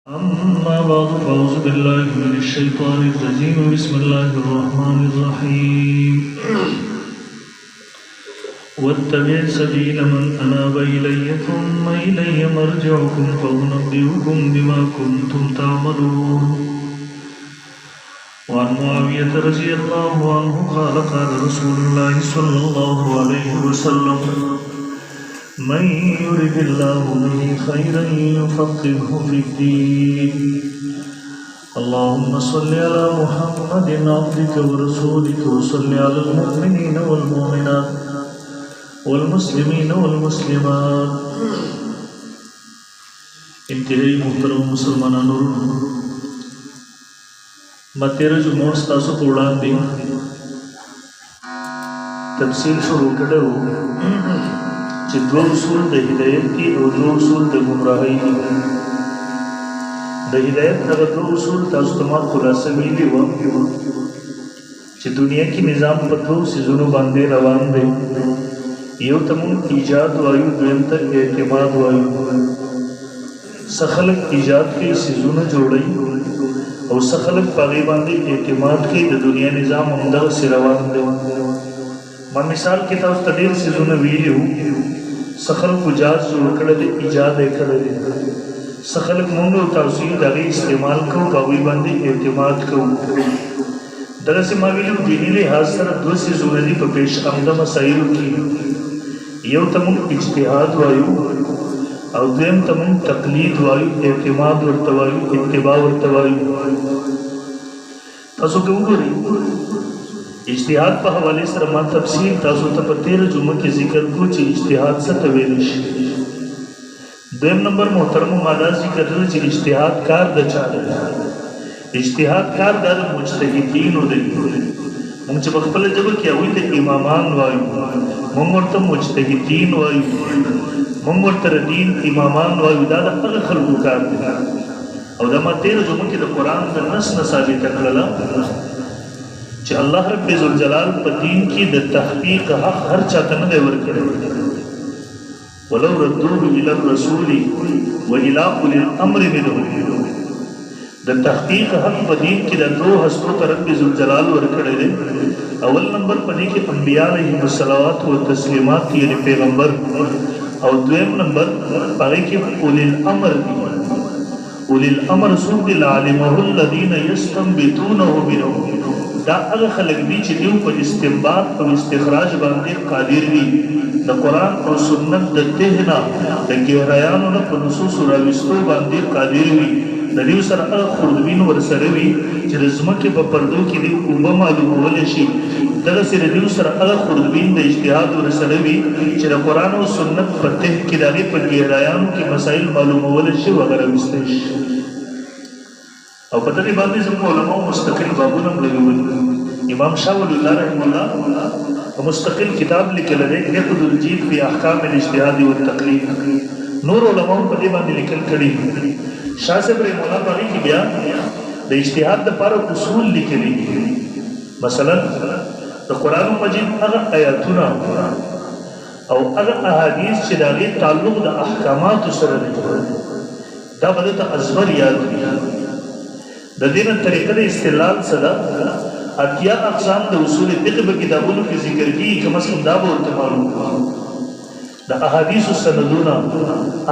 أما بعد فأعوذ بالله من الشيطان الرجيم بسم الله الرحمن الرحيم واتبع سبيل من أناب إلي ثم إلي مرجعكم فأنبئكم بما كنتم تعملون وعن معاوية رضي الله عنه قال قال رسول الله صلى الله عليه وسلم من يرد الله به خيرا يفقهه في الدين اللهم صل على محمد عبدك ورسولك وصل على المؤمنين والمؤمنات والمسلمين والمسلمات انتهائی محترم مسلمان متیر جمعہ ستاسو پوڑان دی تفصیل شروع کرده چې دو اصول د هدایت دي او دو اصول د گمراهۍ دي. د هدایت هغه دو اصول تاسو ته ما خلاصه ویلي وه چې دنیا کې نظام په دوو څیزونو باندې روان دی. یو ته مونږ ایجاد وایو، دویم ته اعتماد وایو. څه خلک ایجاد کوي، څیزونه جوړوي، او څه خلک په هغې باندې اعتماد کوي. د دنیا نظام همدغسې روان دی. ما مثال کې تاسو ته ډېر څیزونه ویلي وو. څه خلکو جهاز جوړ کړی دی، ایجاد یې کړی دی. څه خلک مونږ او تاسو یې د هغې استعمال کوو، په هغوی باندې اعتماد کوو. دغسې ما ویلي وو دیني لحاظ سره دوه څیزونه دي په پیش آمده مسایلو کې. یو ته مونږ اجتهاد وایو او دویم ته مونږ تقلید وایو، اعتماد ورته وایو، اتباع ورته وایو. تاسو که وګورئ اجتهاد په حوالې سره ما تفصیل تاسو ته په 13 جمعه کې ذکر کړو چې اجتهاد څه ته ویلی شي. دویم نمبر محترمو ما دا ذکر کړل چې اجتهاد کار د چا دی. اجتهاد کار دا د مجتهدینو دی. موږ چې په خپله ژبه کې هغوی ته امامان وایو، موږ ورته مجتهدین وایو، موږ ورته دین امامان وایو. دا د هغه خلکو کار دی. او دا ما 13 جمعه کې د قرآن د نص نه ثابته کړله چې الله رب ذوالجلال په دین کې د تحقیق حق هر چاته نه دی ورکړی. ولو ردوه الى الرسول والى اولي الامر منهم. د تحقیق حق په دین کې د دوه هستو ته رب ذوالجلال ورکړی دی. اول نمبر په دې کې انبیاء علیهم الصلوات و تسلیمات یعنې پیغمبر، او دویم نمبر په هغې کې اولي الامر دي. اولي الامر څوک دي؟ لعلمه الذین یستنبطونه منهم. دا هغه خلک دي چې دوی په استنباط او استخراج باندې قادر وي. د قرآن او سنت د تهنا د ګهرایانو نه په نصوصو راویستو باندې قادر وي. د دوی سره هغه خوردبین ورسره وي چې د ځمکې په پردو کې دې اوبه معلومولی شي. دغسې د دوی سره هغه خوردبین د اجتهاد ورسره وي چې د قرآن او سنت په ته کې د هغې په ګهرایانو کې مسایل معلومولی شي وغه راویستی شي. او په دغې باندې زموږ علماو مستقل بابونه هم لګولي. امام شاه ولی الله رحمه الله په مستقل کتاب لیکلی دی نقد الجید فی احکام الاجتهاد والتقلید. نور علماو په دې باندې لیکل کړي. شاه صاحب رحمه الله په هغې کې بیا د اجتهاد دپاره اصول لیکلي. مثلا د قرآن مجید هغه آیاتونه او هغه احادیث چې د هغې تعلق د احکاماتو سره دی، دا به ده ته ازبر یاد وي. د دې نه طریقه د استدلال څه ده؟ 80 اقسام د اصول فقه په کتابونو کې ذکر کېږي. کم از کم دا به ورته معلوم وي. د احادیثو سندونه،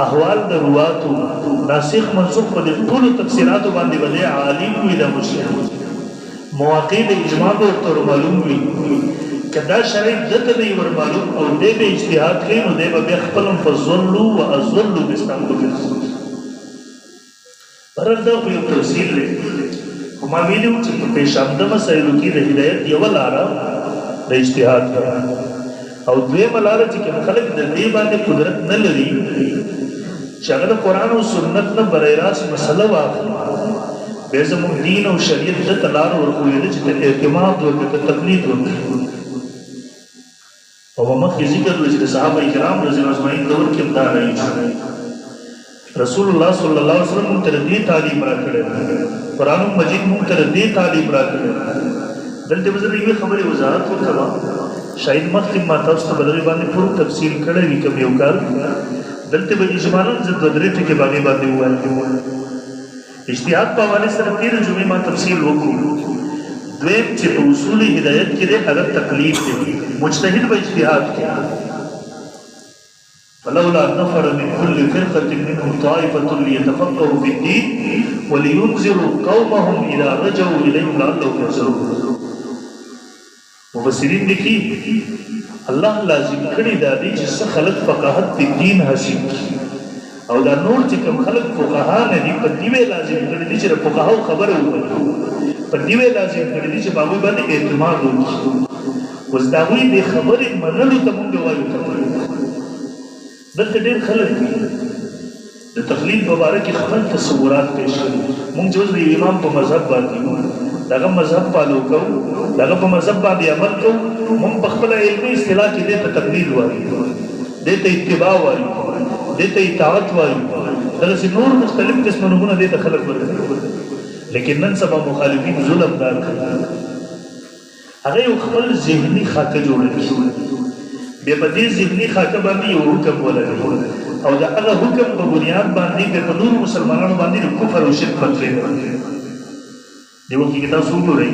احوال د رواتو، ناسخ منسوخ په دې ټولو تفسیراتو باندې به دی عالم وي. د مجتهد مواقع د اجماع به ورته معلوم وي. که دا شرایط ده ته دی ور معلوم او دی به اجتهاد کوي، نو دی به بیا خپل هم فضلو و اضلو بستان وګرځي. برحال دا خو یو تفصیل دی. خو ما ویلي وو چې په پیشامده مسایلو کې د هدایت یوه لاره د اجتهاد ده، او دویمه لاره چې کوم خلک د دې باندې قدرت نه لري چې هغه د قرآن او سنت نه برای راست مسله واخلي، بیا زموږ دین او شریعت ده ته لاره ورښودلې چې ته اعتماد وکړې، ته تقلید وکړې. او په مخکې ذکر وشو چې د صحابه کرام رضی الله اجمعین دور کې هم دا رایج رسول الله صلی الله علیه وسلم موږ ته دې تعلیم راکړی، قرآن مجید موږ ته دې تعلیم راکړی. دلته به زه د یوې خبرې وضاحت وکړم. شاید مخکې ما تاسو ته به دغې باندې پوره تفصیل کړی وي کوم یو کار. دلته به اجمالاً زه دوه درې ټکې باندې ووایم. اجتهاد په حواله سره تیر جمعې ما تفصیل وکړو. دویم چې په اصول هدایت کې د هغه تقلید دی، مجتهد به اجتهاد کوي. فلولا نفر من كل فرقة منهم طائفة ليتفقهوا في الدين ولينذروا قومهم إذا رجعوا إليهم لعلهم يحذرون. مفسرین لیکي الله لازم کړی دا دی چې څه خلق فقاهت په دین حاصل کړي او دا نور چې کوم خلق فقها نه دي په دې لازم کړی دي چې فقهاو خبره وکړي، په دې لازم کړی دي چې باغوي باندې اعتماد وکړي. اوس دا وی د خبرې منلو ته مونږ وایو. دلته ډېر خلک دي د تقلید مبارک خپل تصورات پیش کړي. مونږ جوز د امام په مذهب باندې دغه مذهب پالو کوو، دغه په مذهب باندې عمل کوو. مونږ په خپل علمي اصطلاح کې دې ته تقلید وایو، دې ته اتباع وایو، دې ته اطاعت وایو. دغسې نور مختلف قسم نومونه دې ته خلک ورکوي. لیکن نن سبا مخالفین ظلم دار کړي، هغه یو خپل ذهني خاکه جوړه کړي، بیا په دې ذهني خاکه باندې یو حکم ولګوي او د هغه حکم په بنیاد باندې بیا په نورو مسلمانانو باندې د کفر او شرک فتوی ورکوي. دې وخت کې تاسو وګورئ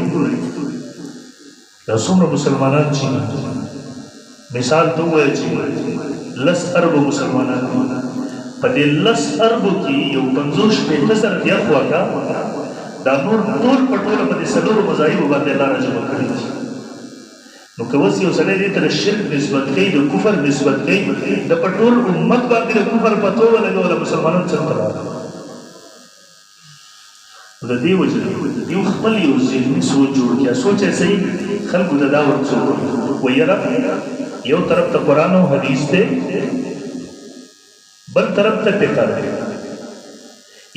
دا څومره مسلمانان چې مثال ته ووایه چې 10 اربه مسلمانان په دې 10 اربو کې یو 50-60 زره بیا خواږه دا نور ټول په ټوله په دې څلورو مذاهبو باندې الله راجمع کړي دي. نو که اوس یو سړی دې ته د شرک نسبت کوي، د کفر نسبت کوي، د په ټول امت باندې د کفر فتوا ولګوله، مسلمانان څنګه راغله؟ د دې وجه یو خپل یو ذهني سوچ جوړ کړه. سوچ یې صحیح خلکو ته دا ورڅو ویره یو طرف ته قرآن او حدیث دی، بل طرف ته فقه دی.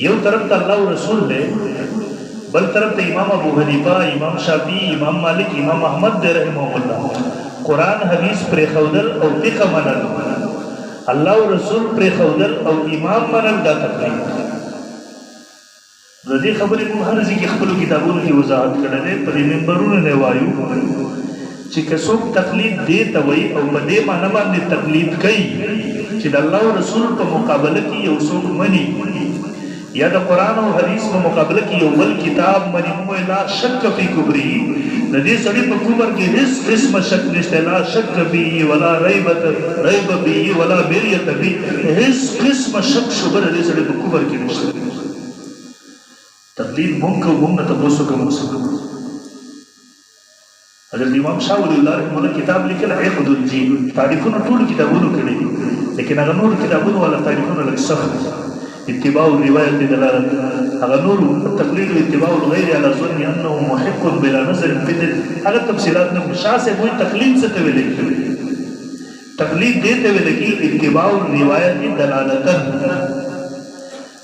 یو طرف ته الله او رسول دی، بل طرف ته امام ابو حنیفه، امام شافعی، امام مالک، امام احمد دی رحمه الله. قرآن حدیث پرې ښودل او فقه منل، الله او رسول پرې ښودل او امام منل، دا تقلید. د دې خبرې موږ هر ځای کې خپلو کتابونو کې وضاحت کړی دی، په دې منبرونو نه وایو چې که څوک تقلید دې ته وایي او په دې معنی باندې تقلید کوي چې د الله او رسول په مقابله کې یو څوک مني یا د قرآن او حدیث په مقابله کې یو بل کتاب مني، موږ لا شک فی کفره، د دې سړي په کفر کې هیڅ قسمه شک نشته، لا شک فیه ولا ریب فیه ولا مریة فیه، هیڅ قسمه شک شبهه د دې سړي په کفر کې نشته. تقلید مونږ کوو، مونږ نه تپوس کوو. حضرت امام شاه ولی الله رحمه الله کتاب لیکل عقد الدین، تعریفونه ټول کتابونو کړي دي، لیکن هغه نور کتابونو والا تعریفونه لږ سخت. اتباع الروایت دلالت، هغه نور تقلید او اتباع الغیر علی ظن انه محق بلا نظر فی هغه تفصیلات نه. شاه سے وایي تقلید څه ته ویل کېږي؟ تقلید دې ته ویل کېږي اتباع الروایت دلالتا،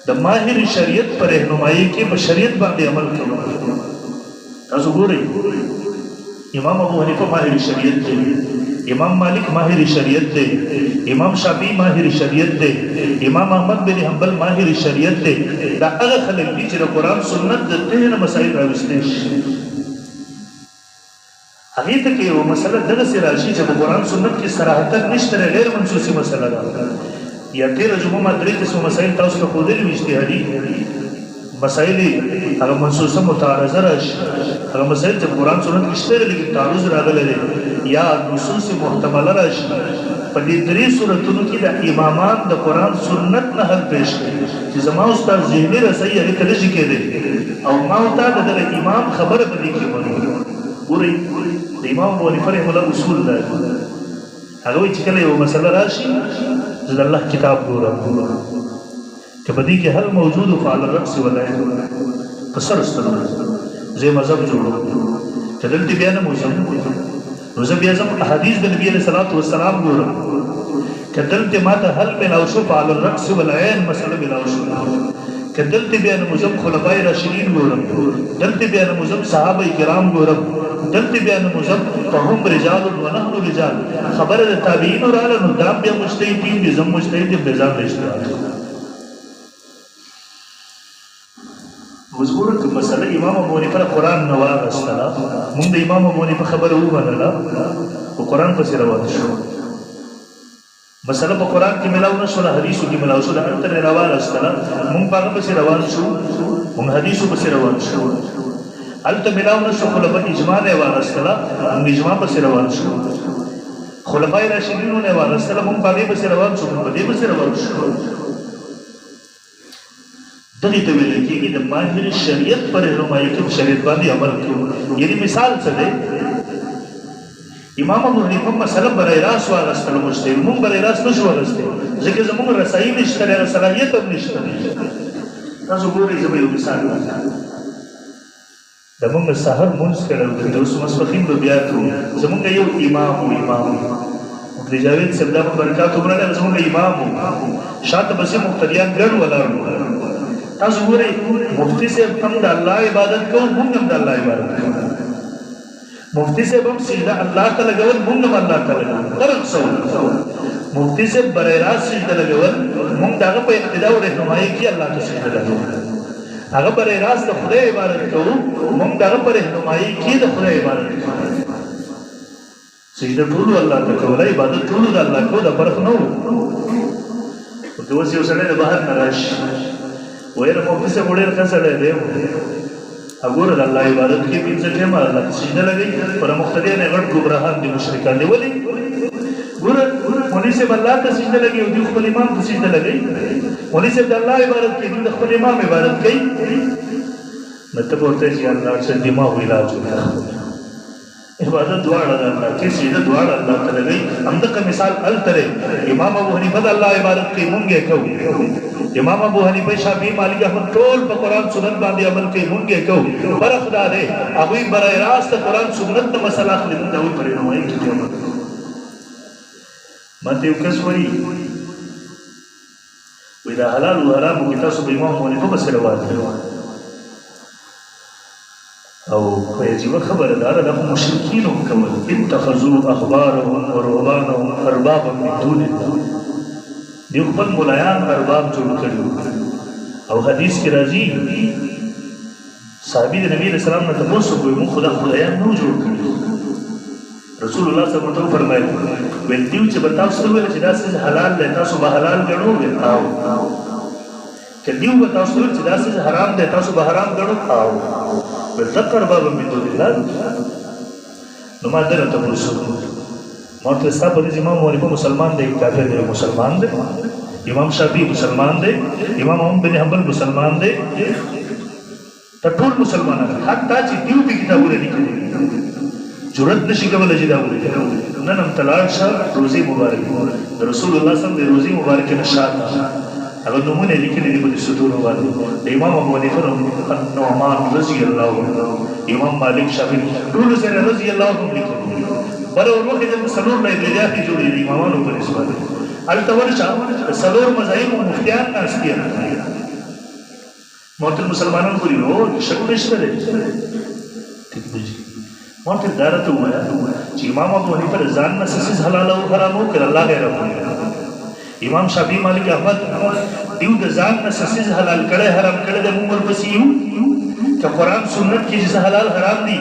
د ماهر شریعت پر رهنمایي کې په شریعت باندې عمل کوي. تاسو ګورئ امام ابو حنیفه ماهر شریعت دی، امام مالک ماهر شریعت دی، امام شافعی ماهر شریعت دی، امام احمد بن حنبل ماهر شریعت دی. دا هغه خلک دي چې د قرآن سنت د ټولو مسایل راوستي شي. هغې ته کې یو مسله دغسې راشي چې په قرآن سنت کې صراحتاً نشته، غیر منسوسي مسله ده. یا تیره جمعه ما 3 قسمه مسایل تاسو ته ښودلي وي، اجتهادي مسایل هغه منسوسه متعارضه راشي، هغه مسایل چې قرآن سنت کې شته لیکن تعارض راغلی دی، یا نصوص محتمله راشي. په دې 3 صورتونو کې د امامان د قرآن سنت نه حل پیش کړي چې زما استاد ذهني رسۍ هغې ته نشي کېدی او ما ورته د دغه امام خبره په دې کې منو. ګورئ د امام ابو حنیفه رحمه الله اصول دی، هغه وایي چې کله یو مسله راشي زه د الله کتاب ګورم که په دې کې حل موجود فعلى الرأس والعين، په سر سترګو زه مذهب جوړوم. که دلته بیا نه موزم نو زه بیا ځم احادیث د نبي علیه الصلاة والسلام ګورم. که دلته ما ته حل میلاو شو فعلى الرأس والعين مسله میلاو شو، که دلته بیا نه موزم خلفای راشدین ګورم، دلته بیا نه موزم صحابه کرام ګورم، دلته بیا نه موزم فهم رجال ونحن رجال. خبره د تابعینو راغله نو دا بیا مجتهد دي، زم مجتهد یم، نظام د اجتهاد. اوس ګوره که مسله امام ابو حنیفه قرآن نه واخیستله، مونږ د امام ابو حنیفه خبره ومنله په قرآن پسې روان شو. مسله په قرآن کې ملاو نه شوله، حدیثو کې ملاو شوله، هلته یې راواخیستله، مونږ په هغه پسې روان شو. مونږ موږ حدیثو پسې روان شو هلته ملاو نه شو خلفاء اجماع نه واغستله موږ اجماع پسې روان شو خلفای راشدینو نه واغستله موږ په هغې پسې روان شو موږ په دې پسې روان شو دغې ته ویل کېږي د ماهر شریعت په رهنمایي کې په شریعت باندې عمل کوو یعنې مثال څه دی امام ابو حنیفه مسله برای راست واغستله مجتهد موږ برای راست نه شو واغستی ځکه زموږ رسایي نشته دی هغه صلاحیت هم نشته دی تاسو ګورئ زه به یو مثال واخلم د موږ سحر مونځ کړی د اوس ماسپښین به بیا کوو زموږ یو امام مفتي جاوید صاحب دا په برکات عمره دی زموږ امام شاته پسې مقتدیان ګڼ ولاړ تاسو ګورئ مفتي صاحب هم د الله عبادت کوو موږ هم د الله عبادت کوو مفتي صاحب هم سجده الله ته لګول موږ هم الله ته لګول فرق څه مفتي صاحب برای راست سجده لګول موږ د هغه په اقتدا او رهنمایي کې الله ته سجده لګول هغه برای راست د خدای عبادت کوو موږ د هغه په رهنمایي کې د خدای عبادت کوو سجده ټولو الله ته کوله عبادت ټولو د الله کوو دا فرق نه و ورته اوس یو سړی د بهر نه راشي ویل مفتي صاحب ډېر ښه سړی دی اګوره د الله عبادت کې پنځه ټیمه الله ته سجده لګوي پر مقتدیان یې غټ ګمراهان دي مشرکان دي ولې ګوره مولوي صاحب الله ته سجده لګوي او دوی خپل امام ته سجده لګوي مولوي صاحب د الله عبادت کوي دوی د خپل امام عبادت کوي نو ته به ورته چې الله څه دماغ علاج وکړه عبادت دواړه د الله کې سجده دواړه الله ته لګوي همدغه مثال هلته دی امام ابو حنیفه د الله عبادت کوي مونږ یې کوو امام ابو حنیفه شافعي مالک احمد ټول په قرآن سنت باندې عمل کوي مونږ یې کوو فرق دا دی هغوی برای راست قرآن سنت نه مسله اخلي مونږ د هغوی په رهنمایي کې عمل کوو ماته یو کس وایي دا حلال و حرامو کې تاسو به امام ابو حنیفه پسې روان دي او په عجیبه خبره ده دا خو مشرکین هم کول اتخذوا احبارهم ورهبانهم اربابا من دون الله دوی خپل ملایان ارباب جوړ کړي او حدیث کې راځي صحابي د نبي علیه السلام نه تپوس وکړي موږ خو دا خدایان نه جوړ کړي رسول الله صلی الله علیه وسلم فرمایي ویل دیو چې به تاسو ویل چې دا څه حلال دی تاسو به حلال ګڼو او که دیو به تاسو ویل چې دا څه حرام دی تاسو به حرام ګڼو او بلتقر بابا من دون الله نو ما درته تپوس ما ورته ستا په دې امام ابو حنیفه مسلمان دی کافر دی مسلمان دی امام شافعي مسلمان دی امام احمد بن حنبل مسلمان دی ته ټول مسلمانان حتی چې دیو به کتابونه لیکلي جرأت نشي کولای چې دا ولیکي نن هم تلاړ شه روزي مبارک د رسول الله صلی الله علیه وسلم د روزي مبارک نشاط هغه نمونه لیکلي دي په ستورو باندې د امام ابو حنیفه نعمان رضی الله عنه امام مالک شافعي ټول سره رضی الله عنه لیکلي بل ورته د سلور نه بیا کې جوړې دي امامانو په نسبت البته ورشه سلور مذاهب او مفتیان ناشتي موږ مسلمانانو کولی نو شک نشته دی ٹھیک دی موږ دارته وایا چې امام ابو حنیفه ځان نه سیس حلال او حرام او کړ الله غیر امام شافعي مالک احمد دیو د ځان نه سیس حلال کړي حرام کړي د عمر پسیو چې قرآن سنت کې چې حلال حرام دي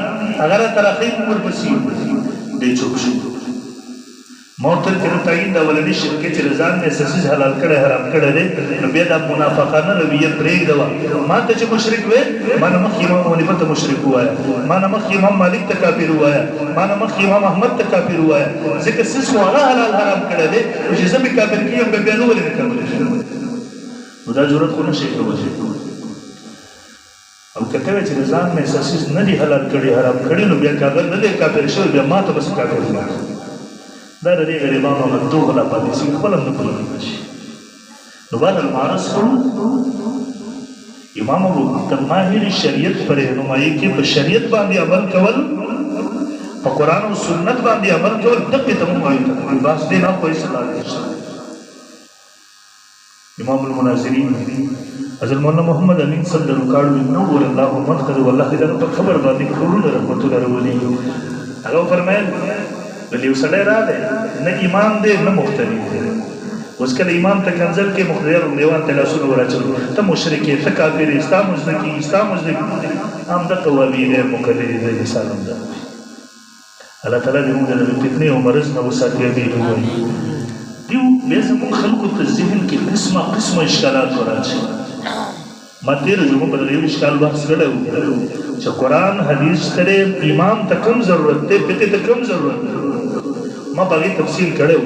اگر ترخی عمر پسیو دی چوک شي موتر کې تعین دا ولني شرکت چې رضان نه سیس حلال کړي حرام کړي دي نو بیا د منافقانه رویه پرېږ دوا ما ته چې مشرک وې ما نه مخ امام حنیفه ته مشرک وایا ما نه مخ امام مالک ته کافر وایا ما نه مخ امام احمد ته کافر وایا ځکه سیس هغه حلال حرام کړي دي چې زه به کافر کیم به بیان ولې نه کوم نو دا جرأت خو نشي کولای او کته چې رضان نه سیس نه دي حلال کړي حرام کړي نو بیا کافر نه دي کافر شو بیا ما ته بس کافر نه دا د دې غریبانو مدوغ لا پاتې شي خپل نه پوهیږي نو باندې المعرض امام ابو ماهر شریعت پر رهنمایي کې په شریعت باندې عمل کول په قرآن او سنت باندې عمل کول دغه ته وایي بس دې نه کوئی صلاح نشته امام المناظرین حضرت مولانا محمد امین صدر کاړو نو ور الله مدخل والله دا په خبر باندې کړو رحمت الله ورولي هغه فرمایل بل یو سړی راغی نه امام دی نه مختلف دی اوس کله امام ته کنځل کې مخدر دیوان ته لاسونه ورچول ته مشرک یې ته کافر یې ستا مزدکی ستا مزدکی هم د قوابی دی مقلد دی مثال هم ده الله تعالی دې موږ د فتنې او مرض نه وساتي دې وایي دیو بیا زموږ خلکو ته ذهن کې قسمه اشکالات وراشي ما تیر جمعه په دې اشکال بحث کړو چې قرآن حدیث سره امام ته کوم ضرورت دی فقه ته کوم ضرورت دی ما باندې تفصیل کړو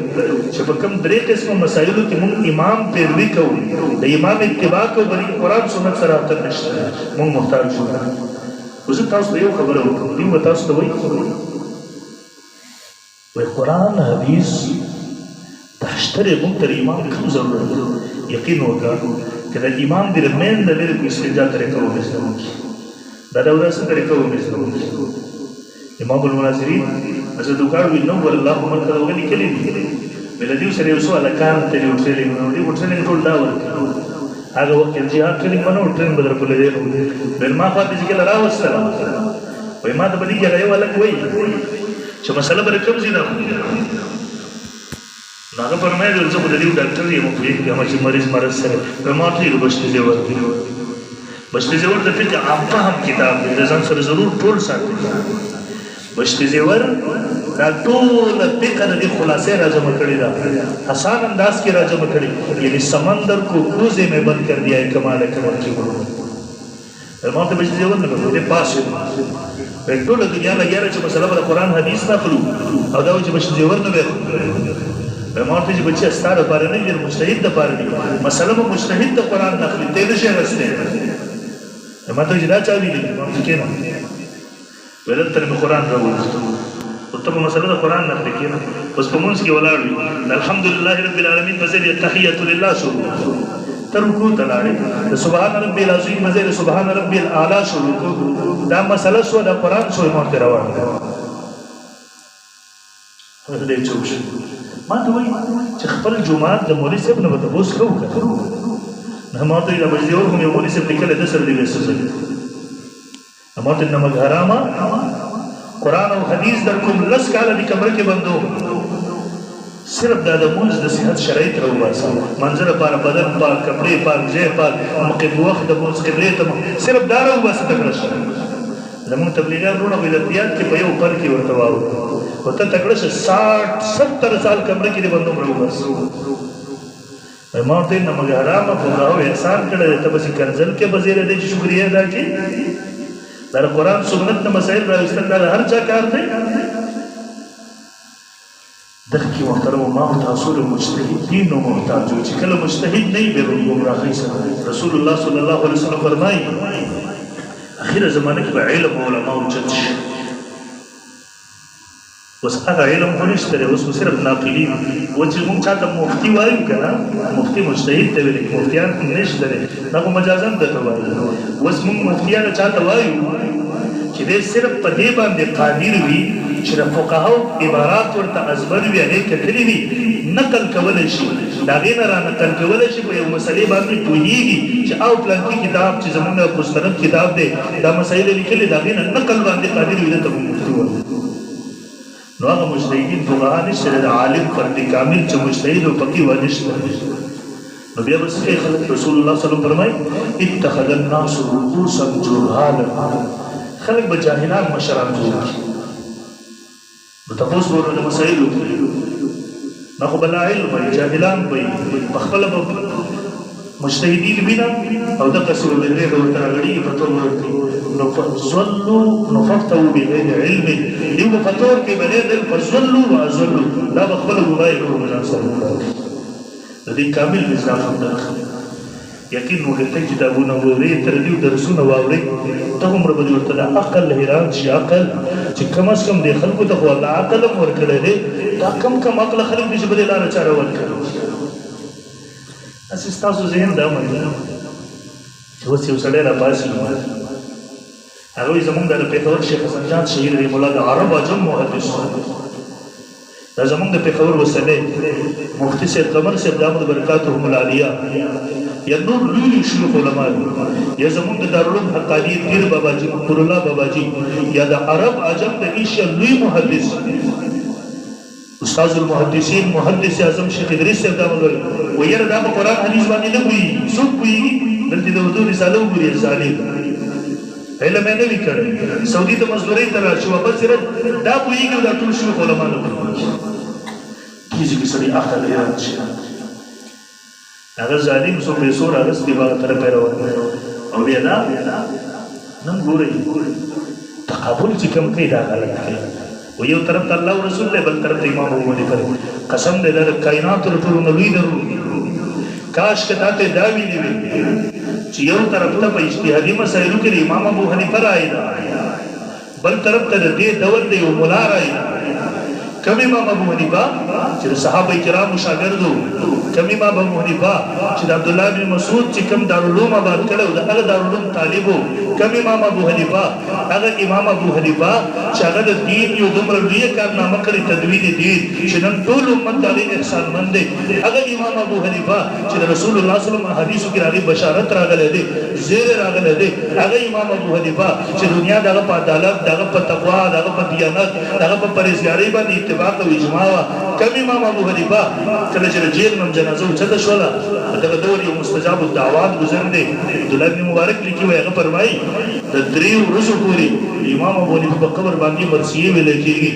چې په کوم درې قسم مسایلو کې موږ امام پیروي کوو د امام اتباع کوو باندې قرآن سنت سره اثر نشته موږ محتاج شو وزه تاسو ته یو خبره وکړم دی تاسو ته وایي قرآن حدیث تشتري موږ تر امام کوم ضرورت دی یقین وکړه کہ امام دی رمین دا میرے کو استنجا طریقہ ہو مثلا دا دورہ سے طریقہ ہو مثلا امام المناظرین حضرت دوکاروی نور اللہ عمر کا دوگا نکلی میلا دیو سر یوسو علکان تیلی اٹھلنگ دیو اٹھلنگ ٹول دا ورکی آگا وقت جہاد ٹریننگ منو ٹریننگ بدر پلے دے میل ما خواهد جی کلا راو السلام وی ما دا بدی کیا غیو علک وی چا مسئلہ برکم زیدہ ناغه فرمایي چې زه د دې ډاکټر یم په دې کې چې مریض مرض سره په ماته یو بشته زیور د فقه عام فهم کتاب دی ځان سره ضرور ټول ساتي بشته زیور دا ټول فقه د خلاصې راځم کړی دا آسان انداز کې راځم کړی یعنی سمندر کو کوزه میں بند کر دیا ہے کمال کرم کی ګورو ماته بشته زیور نه په پاسه په ټول دنیا لا یاره چې مسله د قران حدیث نه خلو او دا چې بشته زیور نه مارته چې بچي ستاره پاره نه دي مجتهد د پاره دي مثلا مجتهد د قران نقل ته نشي رسته ماته چې دا چا ویلي ماته کې نه ولته د قران راوځي او ته مثلا د قران نقل کې نه بس په مونږ کې ولاړ الحمدلله رب العالمین مزل التحیه لله شروع ترکو تلاړي سبحان ربي العظیم مزل سبحان ربي الاعلى شروع دا مسله سو د قران سو مونږ راوړل هغه دې چوک ما ته وایي چې خپل جمعات د مولوي صاحب نه به تپوس کوو که نه ما ته د بجدیور خو مې مولوي صاحب لیکلی ده سره دې ویسوزوي ما ته نمک حرامه قرآن او حدیث در کوم لس کاله دې کمره کې بندوم صرف دا د مونځ د صحت شرایط راوباسه منظر لپاره بدن پاک کپړې پاک ځای پاک وخت د مونځ قبلې ته صرف دا راوباسه تکړه شه زمونږ تبلیغیان وروڼه ولایتیات کې په یو پر کې ورته واورو او ته تکړه شه 60-70 سال کمره کې دې بندوم راوباسه ما ورته ویل نمک حرامه فقهاو احسان کړی دی ته بسې کنزل کې به زیری دی چې شکریه ادا کړي دا د قرآن سنت نه مسایل راوستل دا د هر چا کار دی دغه کې محترم ما او تاسو له مجتهدینو محتاج یو چې کله مجتهد نه وي بیا به ګمراهۍ سره رسول الله صلی الله علیه وسلم فرمایي اخیره زمانه کې به علم او علما اوچت شي اوس هغه علم خو نشته دی اوس صرف ناقلین و چې موږ چاته مفتي وایو که نه مفتي مجتهد ته ویل کېږي مفتیان نشته دی دا خو مجازن درته وایو اوس موږ مفتیان چاته وایو چې دی صرف په دې باندې قادر وي چې د فقهاو عبارات ورته ازبر وي هغې کتلي وي نقل کولی شي د هغې نه را نقل کولی شي په یو مسلې باندې پوهېږي چې او پلانکي کتاب چې زموږ مستند کتاب دی دا مسایل لیکلي د هغې نه نقل باندې قادر وي دلته موږ مفتي وایو نو هغه مجتهدین فقها نشته د عالم فرد کامل چې مجتهد او فقیه ونشته نو بیا به څه خلک رسول الله صلی الله علیه وسلم فرمایي اتخذ الناس رؤوسا جهالا خلک به جاهلان مشران جوړ کړي نو تاسو ورته د مسایلو نه خو بلا علم وي جاهلان وي په خپل مجتهدین بنا او دغه څه ولري ورته راغلي په توګه نو فضلوا نفتوا بغیر علم یو فتور کې بلې د فضلوا وازلوا دا خپل ګوای له مناسب د دې کامل نظام ده یقین نو ته کتابونه ووري تر دې درسونه واوري ته هم رب دې ورته عقل حیران شي عقل چې کم از کم د خلکو ته خو الله عقل ورکړي دي دا کم عقل خلک دې بل لار چاره ورکړي اساس تاسو ذهن دا مې چې اوس یو سړی را پاسي هغه زمونږ د پیښور شیخ حسن جان شهیر رحم الله د عرب عجم محدث دا زمونږ د پیښور وسله مفتی سید قمر صاحب دامت برکاتهم العالیه یا نور لوی شیوخ علما یا زمونږ د دارالعلوم حقانی پیر بابا جی منصور الله بابا جی یا د عرب عجم د ایشیا لوی محدث استاد المحدثین محدث اعظم شیخ ادریس صاحب دامت ویره دا قرآن حدیث باندې نه وی څوک وی دلته د وضو رساله وګوري ظالم علم نه وی کړی سعودي ته مزدوري ته راشي واپس صرف دا پوهیږي دا ټول شیوخ علما نه کیږي چې سړي اخر یې هغه ظالم سو پیسو راغستې باغ طرف روان او بیا دا نن ګورئ تقابل چې کوم کوي دا غلط کوي و یو طرف ته الله او رسول دی بل طرف ته امام ابو حنیفه قسم دې د کائنات ټول نبی درو کاش کته ته دا ویلي وي چې یو طرف ته په اجتهادي مسایلو کې امام ابو حنیفه راځي بل طرف ته دې دور دی او مولا راځي کم امام ابو حنیفه چې صحابه کرام شاګردو کم امام ابو حنیفه چې عبد الله بن مسعود چې کم دارالعلوم آباد کړو د هغه دارالعلوم طالبو کم امام ابو حنیفه هغه امام ابو حنیفه چې هغه د دین یو دومره لوی کارنامه کړی تدوین دین چې نن ټول امت دغه احسان مند دی هغه امام ابو حنیفه چې رسول الله صلی الله علیه وسلم حدیثو کې راغلي بشارت راغله دی زیر راغله دی هغه امام ابو حنیفه چې دنیا دغه په عدالت دغه په تقوا دغه په دیانت دغه په پرهیزګاری باندې اتفاق او اجماع کم امام ابو حنیفه کله چې جیل نم جنازه وچته شوله دغه دور یو مستجاب الدعوات گزر دی عبد الله بن مبارک لیکي وي هغه فرمایي د 3 ورځې پورې امام ابو حنیفه په قبر باندې مرثیه ویل کېږي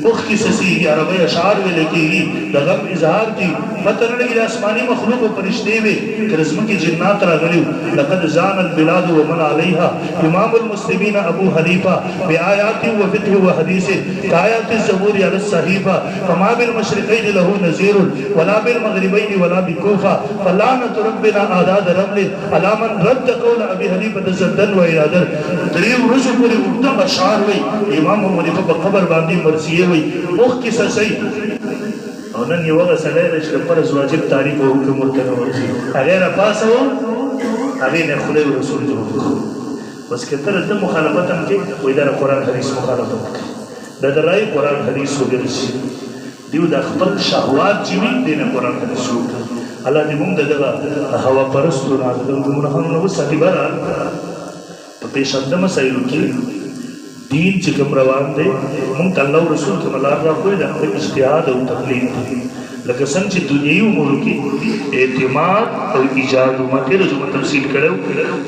اوخ کی سسی عربی اشعار ویل کېږي د غم اظهار دي پته نه لګي آسماني مخلوق او فرشتي وي کرزم کې جنات راغلي لقد زان البلاد ومن عليها امام المسلمين ابو حنیفه بآيات وفقه وحديث كآيات الزبور على الصحيفه فما بالمشرقين له نذير ولا بالمغربين ولا بكوفه فلعنة ربنا اعداد رمل على من رد قول ابي حنیفه زدا وارادا 3 ورځې پورې ورته اشعار وي امام ابو حنیفه په قبر باندې مرثیه وي اوخ کی سسی او نن یو هغه سړی دی چې فرض واجب تعریف او حکم ورته نه ورځي هغه را پاسه و هغه نه خدای او رسول جوړ بس کتر ته مخالفت هم کې وې دا قرآن حدیث مخالفت کوي دا درای قرآن حدیث وګرځي دیو د خپل شهوات چې وي دینه قرآن حدیث وګرځي الله دې موږ دغه هوا پرستو نه د ګمراهانو نو ساتي بارا په پیښنده مسایلو کې دین چې کوم روان دی مونږ الله رسول کوم لار راکوي د اجتهاد او تقلید لکه څنګه چې دنیوي امور کې اعتماد او ایجاد او مکه د تفصیل کړو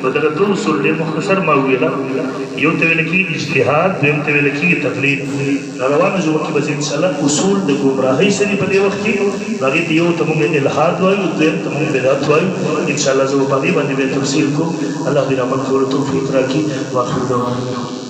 په دغه ټول اصول له مختصر ما ویلا یو ته ویل کې اجتهاد دیم ته ویل کې تقلید روانه جو کې به ان شاء الله اصول د گمراهۍ سره په دې وخت کې هغه یو ته موږ الہاد وایو دیم ته موږ بدعت وایو ان شاء الله زه په دې باندې به تفصیل کوم الله دې رحمت او توفیق راکړي واخر دعوانا